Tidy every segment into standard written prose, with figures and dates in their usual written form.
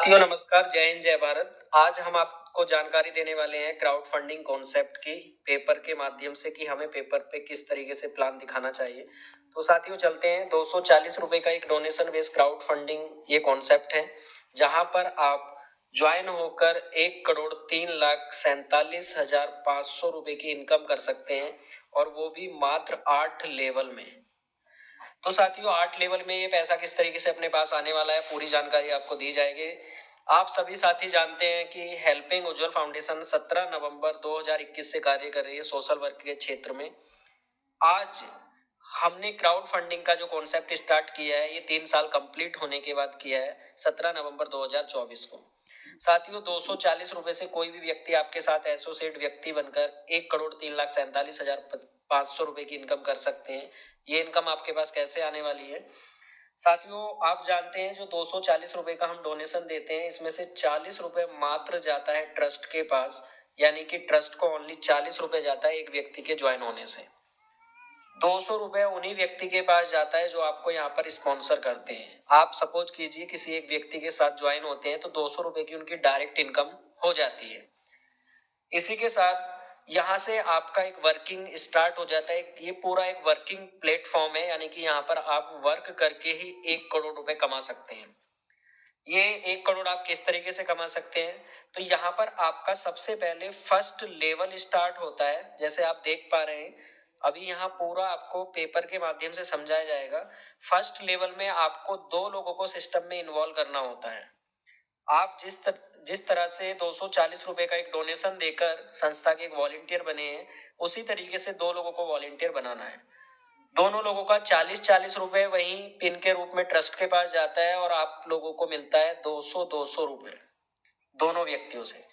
साथियों नमस्कार, जय हिंद जय भारत। आज हम आपको जानकारी देने वाले हैं क्राउड फंडिंग कॉन्सेप्ट की पेपर के माध्यम से कि हमें पेपर पे किस तरीके से प्लान दिखाना चाहिए। तो साथियों चलते हैं। 240 रुपए का एक डोनेशन बेस्ड क्राउड फंडिंग ये कॉन्सेप्ट है, जहां पर आप ज्वाइन होकर 1,03,47,500 रुपए की इनकम कर सकते हैं, और वो भी मात्र 8 लेवल में। तो साथियों 8 लेवल में ये पैसा किस तरीके से अपने पास आने वाला है, पूरी जानकारी आपको दी जाएगी। आप सभी साथी जानते हैं कि हेल्पिंग उज्जवल फाउंडेशन 17 नवंबर 2021 से कार्य कर रही है सोशल वर्क के क्षेत्र में। आज हमने क्राउड फंडिंग का जो कॉन्सेप्ट स्टार्ट किया है, ये 3 साल कंप्लीट होने के बाद किया है 17 नवंबर 2024 को। साथियों 240 रुपए से कोई भी व्यक्ति आपके साथ एसोसिएट व्यक्ति बनकर 1,03,47,500 रुपए की इनकम कर सकते हैं। ये इनकम आपके पास कैसे आने वाली है साथियों, आप जानते हैं जो 240 रुपए का हम डोनेशन देते हैं, इसमें से 40 रुपए मात्र जाता है ट्रस्ट के पास, यानी कि ट्रस्ट को ओनली 40 रुपए जाता है एक व्यक्ति के ज्वाइन होने से। 200 रुपए उन्हीं व्यक्ति के पास जाता है जो आपको यहाँ पर स्पॉन्सर करते हैं। आप सपोज कीजिए किसी एक व्यक्ति के साथ ज्वाइन होते हैं तो 200 रुपए की उनकी डायरेक्ट इनकम हो जाती है। इसी के साथ यहाँ से आपका एक वर्किंग स्टार्ट हो जाता है। ये पूरा एक वर्किंग प्लेटफॉर्म है, यानी कि यहाँ पर आप वर्क करके ही 1 करोड़ रुपए कमा सकते हैं। ये 1 करोड़ आप किस तरीके से कमा सकते हैं, तो यहाँ पर आपका सबसे पहले फर्स्ट लेवल स्टार्ट होता है। जैसे आप देख पा रहे हैं, अभी यहाँ पूरा आपको पेपर के माध्यम से समझाया जाएगा। फर्स्ट लेवल में आपको 2 लोगों को सिस्टम में इन्वॉल्व करना होता है। आप जिस तरह से 240 रुपए का एक डोनेशन देकर संस्था के एक वॉलेंटियर बने हैं, उसी तरीके से 2 लोगों को वॉलेंटियर बनाना है। दोनों लोगों का 40-40 रुपए वहीं पिन के रूप में ट्रस्ट के पास जाता है, और आप लोगों को मिलता है 200-200 रुपए दोनों व्यक्तियों से।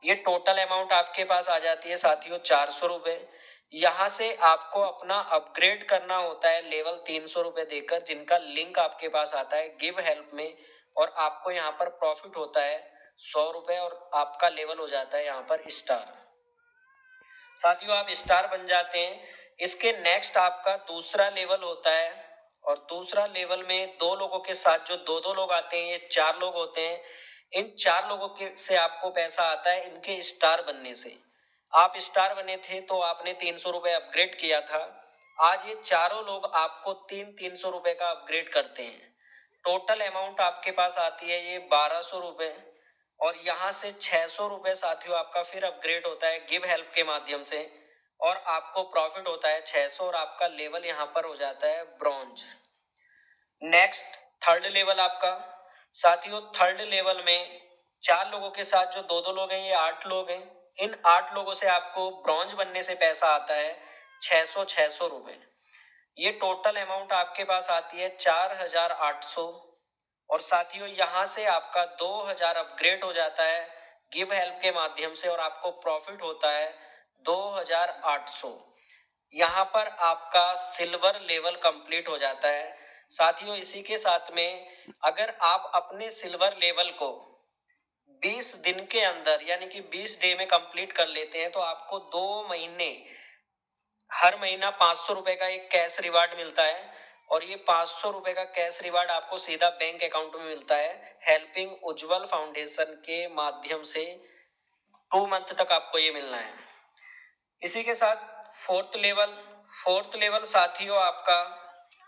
ये टोटल अमाउंट आपके पास आ जाती है साथियों 400 रुपए। यहाँ से आपको अपना अपग्रेड करना होता है लेवल 300 रुपए देकर, जिनका लिंक आपके पास आता है गिव हेल्प में, और आपको यहाँ पर प्रॉफिट होता है 100 रुपए, और आपका लेवल हो जाता है यहाँ पर स्टार। साथियों आप स्टार बन जाते हैं। इसके नेक्स्ट आपका दूसरा लेवल होता है, और दूसरा लेवल में 2 लोगों के साथ जो 2-2 लोग आते हैं, ये 4 लोग होते हैं। इन 4 लोगों के से आपको पैसा आता है इनके स्टार बनने से। आप स्टार बने थे तो आपने 300 रुपए अपग्रेड किया था। आज ये चारों लोग आपको 300 रुपए का अपग्रेड करते हैं। टोटल अमाउंट आपके पास आती है ये 1200 रुपए, और यहाँ से 600 रुपए साथियों आपका फिर अपग्रेड होता है गिव हेल्प के माध्यम से, और आपको प्रॉफिट होता है 600, और आपका लेवल यहाँ पर हो जाता है ब्रॉन्ज। नेक्स्ट थर्ड लेवल आपका साथियों, थर्ड लेवल में 4 लोगों के साथ जो 2-2 लोग हैं, ये 8 लोग हैं। इन 8 लोगों से आपको ब्रॉन्ज बनने से पैसा आता है 600 रुपए। ये टोटल अमाउंट आपके पास आती है 4,800, और साथियों यहाँ से आपका 2,000 अपग्रेड हो जाता है गिव हेल्प के माध्यम से, और आपको प्रॉफिट होता है 2,800। यहाँ पर आपका सिल्वर लेवल कंप्लीट हो जाता है। साथियों इसी के साथ में अगर आप अपने सिल्वर लेवल को 20 दिन के अंदर, यानी कि 20 डे में कंप्लीट कर लेते हैं, तो आपको 2 महीने हर महीना 500 रुपए का एक कैश रिवार्ड मिलता है, और ये 500 रुपए का कैश रिवार्ड आपको सीधा बैंक अकाउंट में मिलता है हेल्पिंग उज्जवल फाउंडेशन के माध्यम से। 2 मंथ तक आपको ये मिलना है। इसी के साथ फोर्थ लेवल साथियों आपका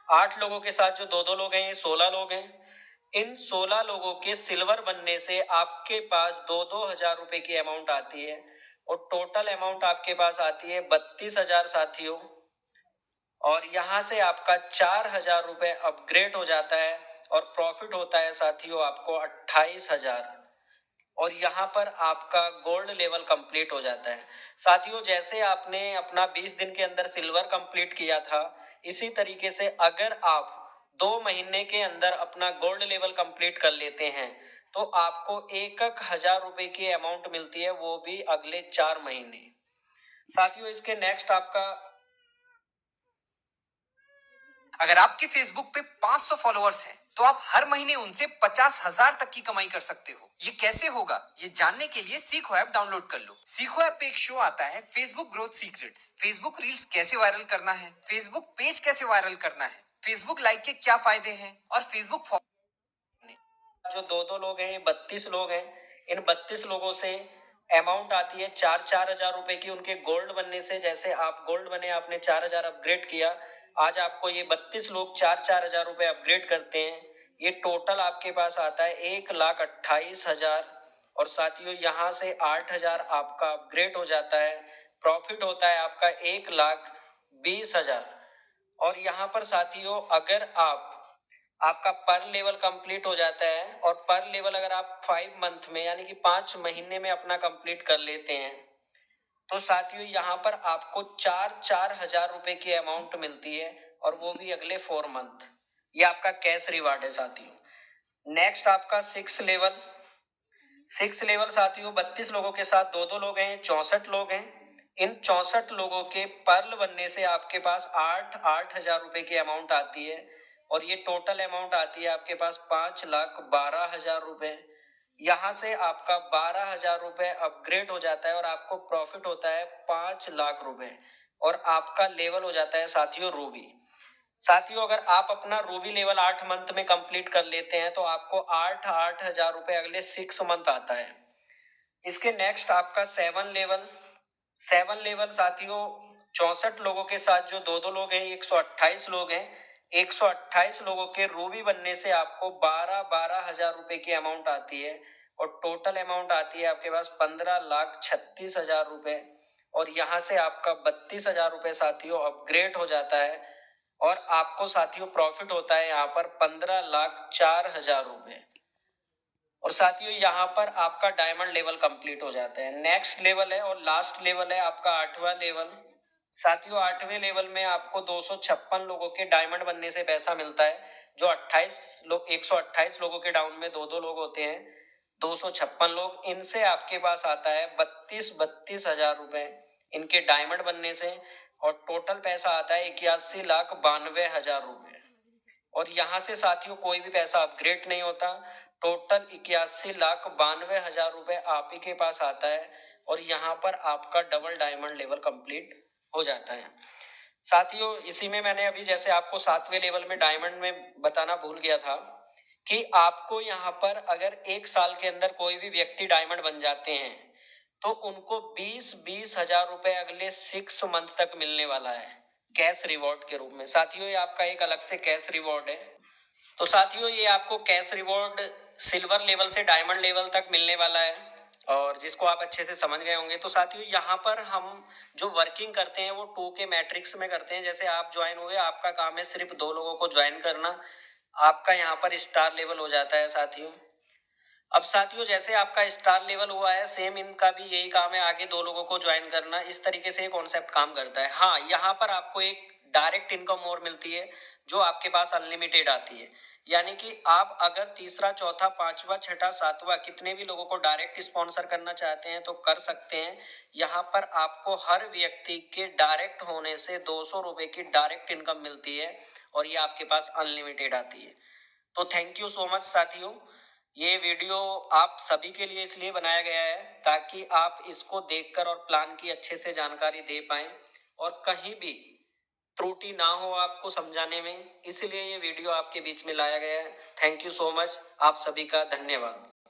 8 लोगों के साथ जो 2-2 लोग हैं, ये 16 लोग हैं। इन 16 लोगों के सिल्वर बनने से आपके पास 2-2 हजार रुपए की अमाउंट आती है, और टोटल अमाउंट आपके पास आती है 32,000 साथियों। और यहाँ से आपका 4,000 रुपए अपग्रेड हो जाता है, और प्रॉफिट होता है साथियों आपको 28,000, और यहाँ पर आपका गोल्ड लेवल कंप्लीट हो जाता है। साथियों जैसे आपने अपना 20 दिन के अंदर सिल्वर कंप्लीट किया था, इसी तरीके से अगर आप 2 महीने के अंदर अपना गोल्ड लेवल कंप्लीट कर लेते हैं, तो आपको 1,000 रुपए की अमाउंट मिलती है, वो भी अगले 4 महीने। साथियों इसके नेक्स्ट आपका, अगर आपके फेसबुक पे 500 फॉलोअर्स हैं, तो आप हर महीने उनसे 50,000 तक की कमाई कर सकते हो। ये कैसे होगा, ये जानने के लिए सीखो ऐप डाउनलोड कर लो। सीखो ऐप पे एक शो आता है Facebook growth secrets. Facebook reels कैसे वायरल करना है, फेसबुक पेज कैसे वायरल करना है, फेसबुक लाइक के क्या फायदे हैं, और फेसबुक जो दो दो लोग हैं, ये 32 लोग हैं। इन 32 लोगों से अमाउंट आती है 4-4 हजार रुपए की उनके गोल्ड बनने से। जैसे आप गोल्ड बने, आपने 4 हजार अपग्रेड किया, आज आपको ये 32 लोग 4-4 हजार रुपए अपग्रेड करते हैं। ये टोटल आपके पास आता है 1,28,000। और साथियों यहाँ से 8 हजार आपका अपग्रेड हो जाता है। प्रॉफिट होता है आपका 1,20,000। और यहाँ पर साथियों अगर आपका पर लेवल कंप्लीट हो जाता है, और पर लेवल अगर आप 5 मंथ में यानी कि 5 महीने में अपना कंप्लीट कर लेते हैं, तो साथियों यहाँ पर आपको 4-4 हजार रुपए की अमाउंट मिलती है, और वो भी अगले 4 मंथ। ये आपका कैश रिवार्ड है साथियों। नेक्स्ट आपका 6 लेवल साथियों 32 लोगों के साथ दो दो लोग हैं, 64 लोग हैं। इन 64 लोगों के पर्ल बनने से आपके पास 8-8 हजार रुपए की अमाउंट आती है, और ये टोटल अमाउंट आती है आपके पास 5,12,000 रुपए। यहाँ से आपका 12 हजार रुपए अपग्रेड हो जाता है, और आपको प्रॉफिट होता है 5 लाख रुपए, और आपका लेवल हो जाता है साथियों रूबी। साथियों अगर आप अपना रूबी लेवल 8 मंथ में कंप्लीट कर लेते हैं, तो आपको 8-8 हजार रुपए अगले 6 मंथ आता है। इसके नेक्स्ट आपका 7 लेवल साथियों 64 लोगों के साथ जो दो दो लोग हैं, 128 लोग हैं। 128 लोगों के रूबी बनने से आपको 12-12 हजार रुपए की अमाउंट आती है, और टोटल अमाउंट आती है आपके पास 15,36,000 रुपए। और यहाँ से आपका 32 हजार रुपए साथियों अपग्रेड हो जाता है, और आपको साथियों प्रॉफिट होता है यहाँ पर 15,04,000 रुपए। और साथियों यहाँ पर आपका डायमंड लेवल कंप्लीट हो जाता है। नेक्स्ट लेवल है और लास्ट लेवल है आपका 8वां लेवल। साथियों 8वें लेवल में आपको 256 लोगों के डायमंड बनने से पैसा मिलता है। जो 28 लोग 128 लोगों के डाउन में दो दो लोग होते हैं, 256 लोग, इनसे आपके पास आता है 32-32 हजार रुपए इनके डायमंड बनने से। और टोटल पैसा आता है 81,92,000 रुपए। और यहाँ से साथियों कोई भी पैसा अपग्रेड नहीं होता। टोटल 81,92,000 रुपए आप ही के पास आता है, और यहाँ पर आपका डबल डायमंड लेवल कंप्लीट हो जाता है। साथियों इसी में मैंने अभी जैसे आपको 7वें लेवल में डायमंड में बताना भूल गया था कि आपको यहाँ पर अगर 1 साल के अंदर कोई भी व्यक्ति डायमंड बन जाते हैं, तो उनको 20-20 हजार रुपए अगले 6 मंथ तक मिलने वाला है कैश रिवॉर्ड के रूप में। साथियों ये आपका एक अलग से कैश रिवॉर्ड है। तो साथियों ये आपको कैश रिवॉर्ड सिल्वर लेवल से डायमंड लेवल तक मिलने वाला है, और जिसको आप अच्छे से समझ गए होंगे। तो साथियों यहाँ पर हम जो वर्किंग करते हैं वो 2 के मैट्रिक्स में करते हैं। जैसे आप ज्वाइन हुए, आपका काम है सिर्फ 2 लोगों को ज्वाइन करना, आपका यहाँ पर स्टार लेवल हो जाता है साथियों। अब साथियों जैसे आपका स्टार लेवल हुआ है, सेम इनका भी यही काम है, आगे 2 लोगों को ज्वाइन करना। इस तरीके से ये कॉन्सेप्ट काम करता है। हाँ यहाँ पर आपको एक डायरेक्ट इनकम और मिलती है, जो आपके पास अनलिमिटेड आती है। यानी कि आप अगर तीसरा, चौथा, पांचवा, छठा, सातवां कितने भी लोगों को डायरेक्ट स्पॉन्सर करना चाहते हैं तो कर सकते हैं। यहाँ पर आपको हर व्यक्ति के डायरेक्ट होने से 200 रुपए की डायरेक्ट इनकम मिलती है, और ये आपके पास अनलिमिटेड आती है। तो थैंक यू सो मच साथियों। ये वीडियो आप सभी के लिए इसलिए बनाया गया है ताकि आप इसको देखकर और प्लान की अच्छे से जानकारी दे पाएं, और कहीं भी त्रुटि ना हो आपको समझाने में, इसलिए ये वीडियो आपके बीच में लाया गया है। थैंक यू सो मच, आप सभी का धन्यवाद।